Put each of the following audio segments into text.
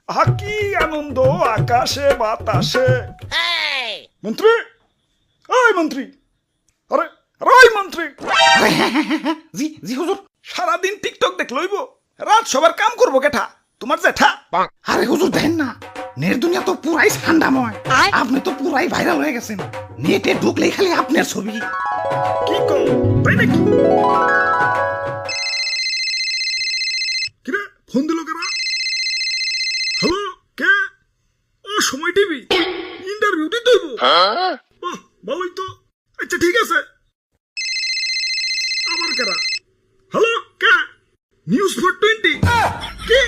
আহা কি আনন্দ আকাশে বাতাসে। মন্ত্রী, ওই মন্ত্রী, আরে আরে ওই মন্ত্রী, জি জি হুজুর। সারাদিন টিকটক দেখ লইব, রাত সবার কাম করবো কেঠা? তোমার জেঠা? আরে হুজুর দেখেন না, নেট দুনিয়া তো পুরাই ঠান্ডাময়। আপনি তো পুরাই ভাইরাল হয়ে গেছেন। নেটে ঢুকলেই খালি আপনার ছবি। কি কও, তাই নাকি? কিরে ফোন দিল কেনা? হ্যালো, কে? ও সময় টিভি, ইন্টারভিউ দিতে হইব। বাহ, ভালোই তো। আচ্ছা ঠিক আছে। আবার কারা? হ্যালো, কে? নিউজ 420 কি?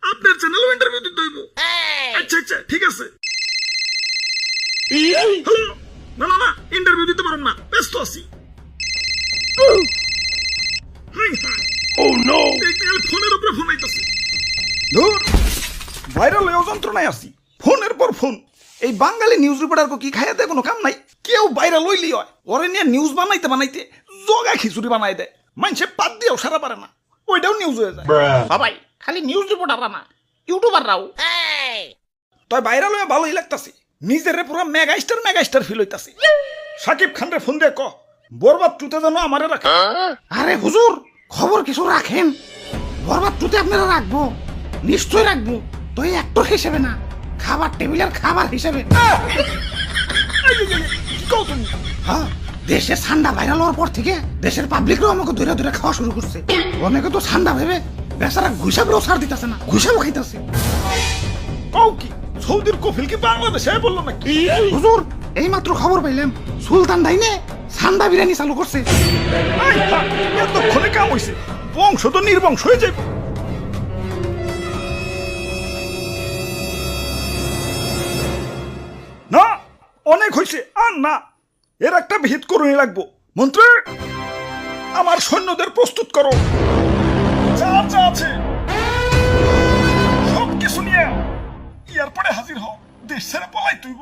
আপনার চ্যানেলও ইন্টারভিউ দিতে হইব? আচ্ছা আচ্ছা ঠিক আছে। হ্যালো, না না না, ইন্টারভিউ দিতে পারুম না, ব্যস্ত আছি। ফোনের উপরে ফোন আইতাছে। ধুর, ভাইরাল হয়ে যন্ত্রণায় আছি, ফোনের পর ফোন। এই বাঙালি নিউজ রিপোর্টার কি খাইয়াতে কোনো কাম নাই? কেউ ভাইরাল হইলি হয়, ওরে নিয়ে নিউজ বানাইতে বানাইতে জগা খিচুড়ি বানাই দেয়, মানুষে পাত দিয়েও সারা পারে না, ওইটাও নিউজ হয়ে যায়। সবাই খালি নিউজ রিপোর্টাররা না, ইউটিউবাররাও। তাই ভাইরাল হয়ে ভালোই লাগতাছে, নিজের পুরো মেগাস্টার ফিল হইতাছে। সাকিব খান রে ফোন দিয়ে ক, বরবাদ টুতে যেন আমারে রাখে। আরে হুজুর, খবর কিছু রাখেন। বরবাদ টুতে আপনারা রাখবো, নিশ্চয় রাখবো। তো এই অ্যাক্টর হিসেবে না, খাবার টেবিলের খাবার হিসেবে। কি কও তুমি? হ্যাঁ, দেশে ঠান্ডা ভাইরাল হওয়ার পর থেকে দেশের পাবলিকরাও আমাকে ধরে ধরে খাওয়া শুরু করছে। অনেকে তো ঠান্ডা ভেবে বেচারা ঘুষাবেও ছাড় দিতেছে না, ঘুষাবও খাইতেছে। কও কি? সৌদির কফিল কি বাংলাদেশে বললো নাকি? হুজুর, এই মাত্র খবর পাইলাম সুলতান ডাইনে ঠান্ডা বিরিয়ানি চালু করছে। এতক্ষণে কাম হইছে, বংশ তো নির্বংশ হয়ে যাবে। না, অনেক হয়েছে, আর না, এর একটা ভিত করুনি লাগবো। মন্ত্রী, আমার সৈন্যদের প্রস্তুত করো, যা যা আছে সব কিছু নিয়ে এয়ারপোর্টে হাজির হও, দেশ ছেড়ে পলাই তুইব।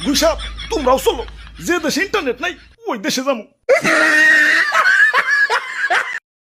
গুইসাপ, তোমরাও চলো, যে দেশে ইন্টারনেট নাই ওই দেশে যাবো।